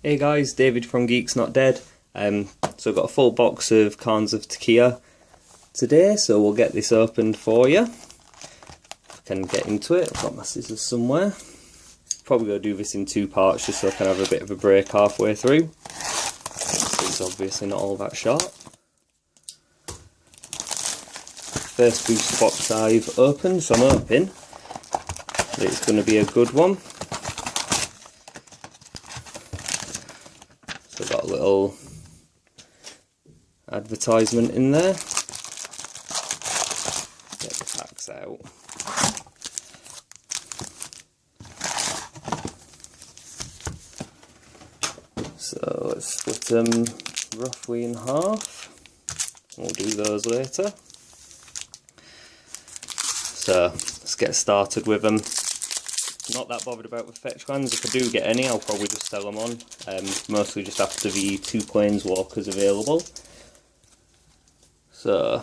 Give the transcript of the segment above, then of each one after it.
Hey guys, David from Geeks Not Dead. So I've got a full box of Khans of Tarkir today, so we'll get this opened for you. If I can get into it, I've got my scissors somewhere. Probably going to do this in two parts just so I can have a bit of a break halfway through. So it's obviously not all that short. First booster box I've opened, so I'm hoping that it's going to be a good one. So I've got a little advertisement in there. Get the packs out. So let's split them roughly in half. We'll do those later. So let's get started with them. Not that bothered about the fetch lands. If I do get any, I'll probably just sell them on. Mostly just after the 2 planeswalkers available. So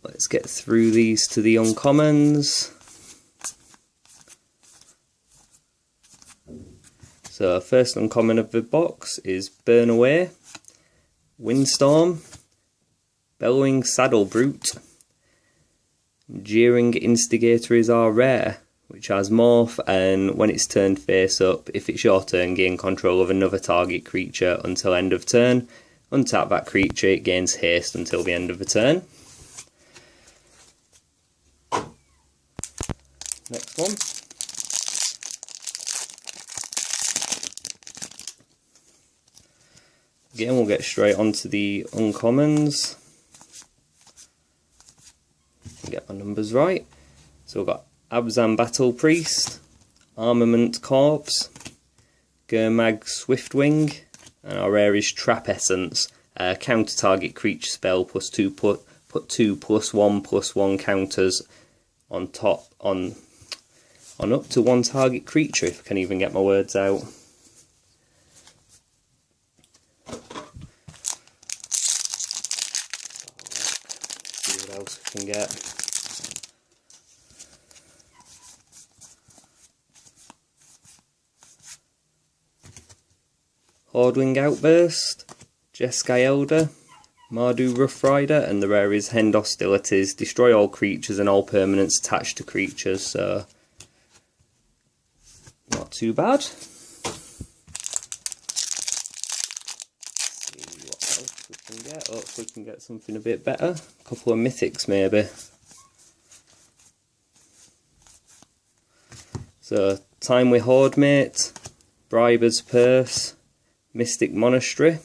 let's get through these to the uncommons. So first uncommon of the box is Burn Away, Windstorm, Bellowing Saddle Brute. Jeering Instigator is our rare, which has Morph, and when it's turned face up, if it's your turn, gain control of another target creature until end of turn. Untap that creature, it gains haste until the end of the turn. Next one. Again, we'll get straight onto the uncommons. Get my numbers right. So we've got Abzan Battle Priest, Armament Corpse, Gurmag Swiftwing, and our rare is Trap Essence. Counter target creature spell +2, put 2 +1/+1 counters on top on up to one target creature, if I can even get my words out. See what else we can get. Hordewing Outburst, Jeskai Elder, Mardu Rough Rider, and the rare is Hend Hostilities. Destroy all creatures and all permanents attached to creatures, so not too bad. See what else we can get. Hopefully we can get something a bit better. A couple of mythics maybe. So Timely Hordemate, Briber's Purse, Mystic Monastery,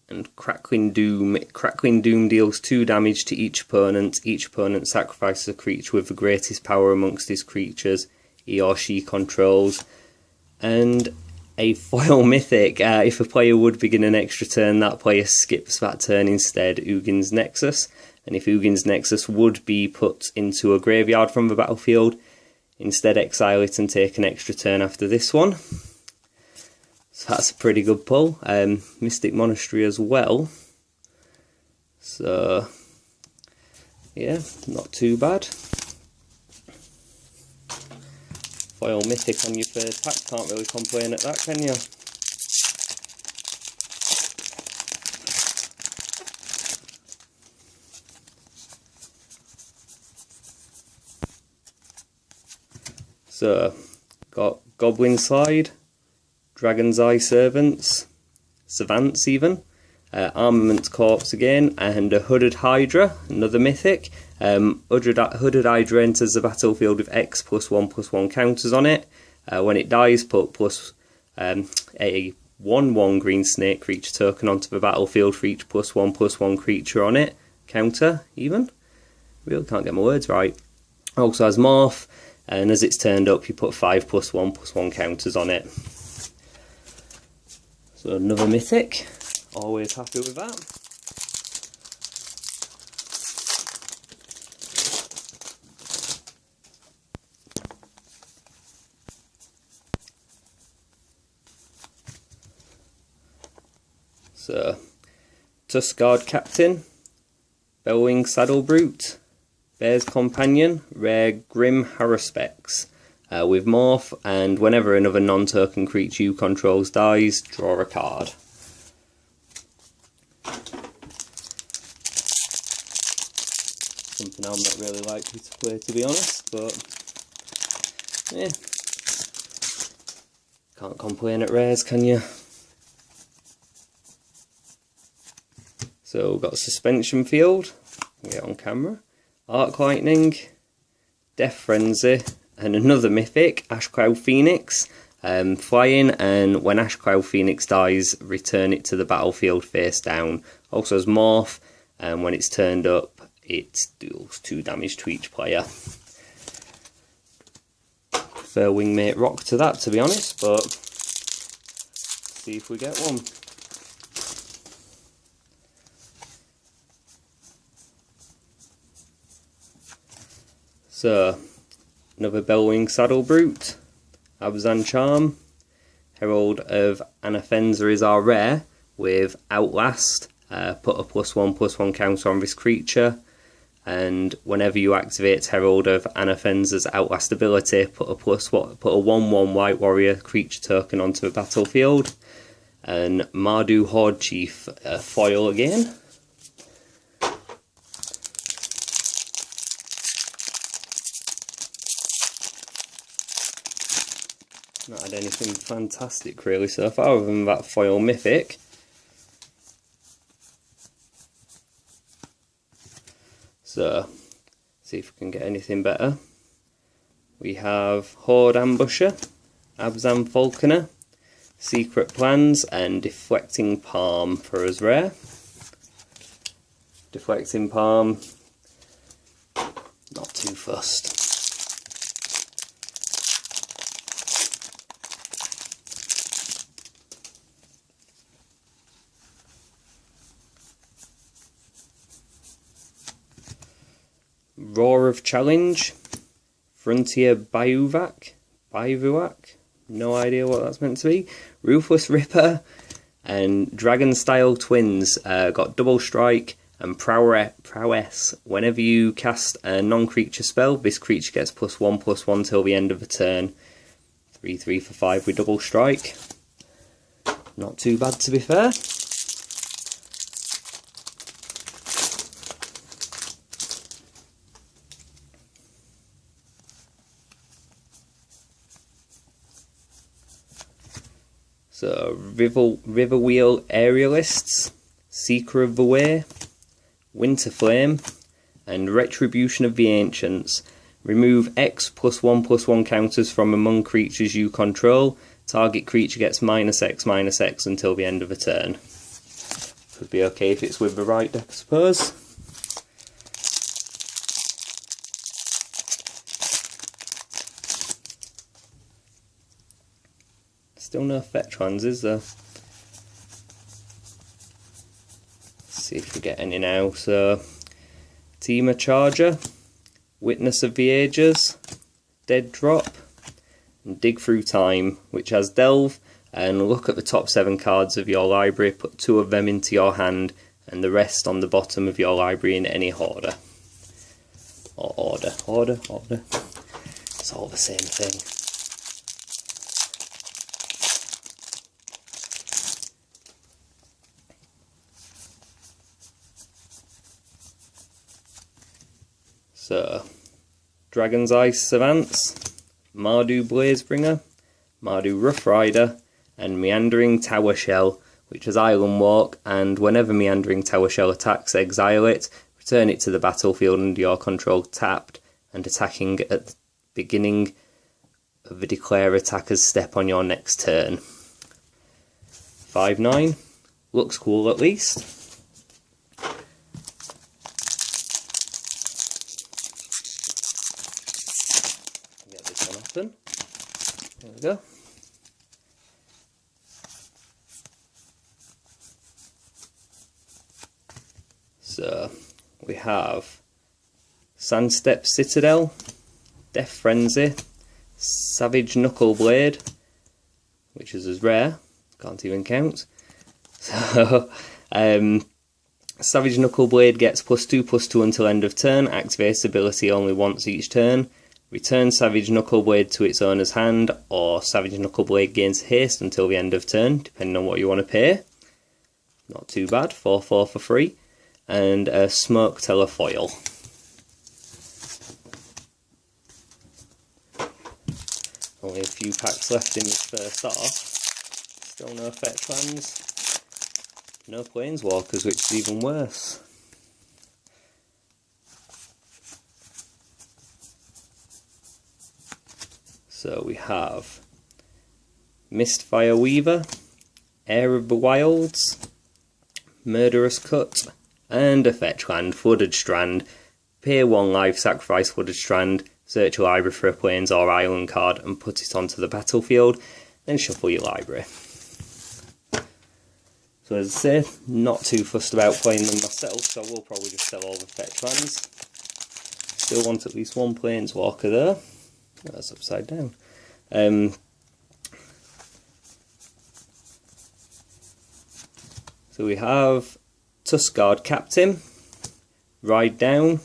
and Crackling Doom. Crackling Doom deals 2 damage to each opponent. Each opponent sacrifices a creature with the greatest power amongst his creatures he or she controls. And a foil mythic. If a player would begin an extra turn, that player skips that turn instead. Ugin's Nexus. And if Ugin's Nexus would be put into a graveyard from the battlefield, instead exile it and take an extra turn after this one. So that's a pretty good pull. Mystic Monastery as well. So yeah, not too bad. Foil mythic on your third pack, can't really complain at that, can you? So got Goblin Slide, Dragon's Eye Servants, Savants even, Armament Corpse again, and a Hooded Hydra, another mythic. Hooded Hydra enters the battlefield with X +1/+1 counters on it. When it dies, put a 1/1 green snake creature token onto the battlefield for each +1/+1 creature on it. Counter even. Really can't get my words right. Also has Morph, and as it's turned up, you put 5 +1/+1 counters on it. So another mythic, always happy with that. So Tuskguard Captain, Bellowing Saddle Brute, Bear's Companion, rare Grim Haruspex. with Morph, and whenever another non-token creature you control dies, draw a card. Something I'm not really likely to play, to be honest, but yeah, can't complain at rares, can you? So we've got Suspension Field, get on camera, Arc Lightning, Death Frenzy, and another mythic, Ashcloud Phoenix, flying, and when Ashcloud Phoenix dies, return it to the battlefield face down. Also has Morph, and when it's turned up, it deals 2 damage to each player. Prefer Wingmate Rock to that, to be honest, but see if we get one. So, another Bellwing Saddle Brute, Abzan Charm, Herald of Anafenza is our rare, with Outlast, put a +1/+1 counter on this creature, and whenever you activate Herald of Anafenza's Outlast ability, put a 1/1 White Warrior creature token onto the battlefield, and Mardu Horde Chief, foil again. Not had anything fantastic really so far other than that foil mythic. So, see if we can get anything better. We have Horde Ambusher, Abzan Falconer, Secret Plans, and Deflecting Palm for us rare. Deflecting Palm, not too fussed. Roar of Challenge, Frontier Bayuvac, no idea what that's meant to be, Ruthless Ripper, and Dragon Style Twins. Got double strike and prowess. Whenever you cast a non-creature spell, this creature gets +1/+1 till the end of the turn. 3/3 for 5 with double strike. Not too bad, to be fair. So, Riverwheel Aerialists, Seeker of the Way, Winter Flame, and Retribution of the Ancients. Remove X +1/+1 counters from among creatures you control. Target creature gets -X/-X until the end of a turn. Could be okay if it's with the right deck, I suppose. Still no fetch ones, is there? Let's see if we get any now. So, Teamer Charger, Witness of the Ages, Dead Drop, and Dig Through Time, which has Delve, and look at the top 7 cards of your library, put 2 of them into your hand, and the rest on the bottom of your library in any order. Or order. It's all the same thing. So, Dragon's Ice Savants, Mardu Blazebringer, Mardu Rough Rider, and Meandering Tower Shell, which has Island Walk, and whenever Meandering Tower Shell attacks, exile it, return it to the battlefield under your control tapped, and attacking at the beginning of the declare attacker's step on your next turn. 5/9, looks cool at least. There we go. So we have Sandstep Citadel, Death Frenzy, Savage Knuckleblade, which is as rare, can't even count. So Savage Knuckleblade gets +2/+2 until end of turn, activates ability only once each turn. Return Savage Knuckleblade to its owner's hand, or Savage Knuckleblade gains haste until the end of turn, depending on what you want to pay. Not too bad, 4/4 for free. And a Smoke Telefoil. Only a few packs left in this first half. Still no fetch lands. No Planeswalkers, which is even worse. So we have Mistfire Weaver, Heir of the Wilds, Murderous Cut, and a fetch land, Flooded Strand. Pay 1 life, sacrifice Flooded Strand, search your library for a Plains or Island card and put it onto the battlefield, then shuffle your library. So as I say, not too fussed about playing them myself, so I will probably just sell all the fetch lands. Still want at least one Planeswalker there. That's upside down. So we have Tuskguard Captain, Ride Down,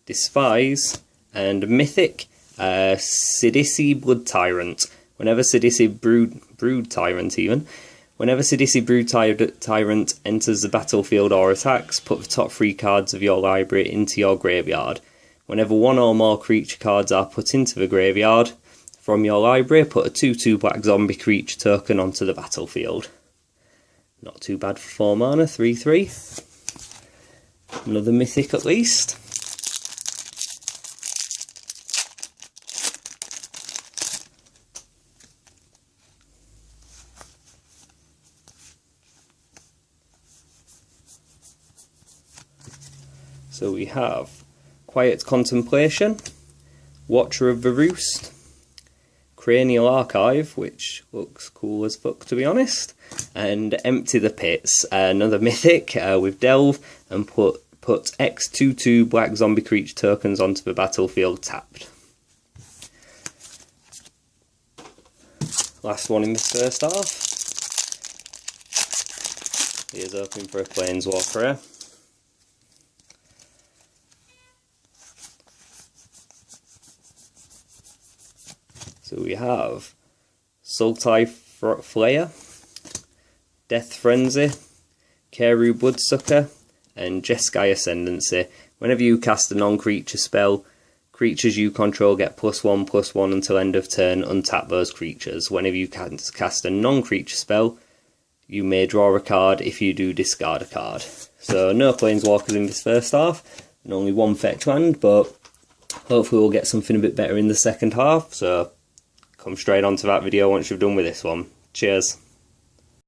Despise, and Mythic, Sidisi Blood Tyrant. Whenever Sidisi Brood Tyrant even. Whenever Sidisi Brood Tyrant enters the battlefield or attacks, put the top 3 cards of your library into your graveyard. Whenever 1 or more creature cards are put into the graveyard from your library, put a 2/2 black zombie creature token onto the battlefield. Not too bad for 4 mana, 3/3. Another mythic at least. So we have Quiet Contemplation, Watcher of the Roost, Cranial Archive, which looks cool as fuck to be honest, and Empty the Pits, another mythic with Delve, and put X 2/2 black zombie creature tokens onto the battlefield tapped. Last one in this first half. Here's hoping for a Planeswalker here. So we have Sultai Flayer, Death Frenzy, Keru Bloodsucker, and Jeskai Ascendancy. Whenever you cast a non-creature spell, creatures you control get +1/+1 until end of turn, untap those creatures. Whenever you cast a non-creature spell, you may draw a card. If you do, discard a card. So no Planeswalkers in this first half, and only 1 fetch land, but hopefully we'll get something a bit better in the second half. So come straight onto that video once you've done with this one. Cheers.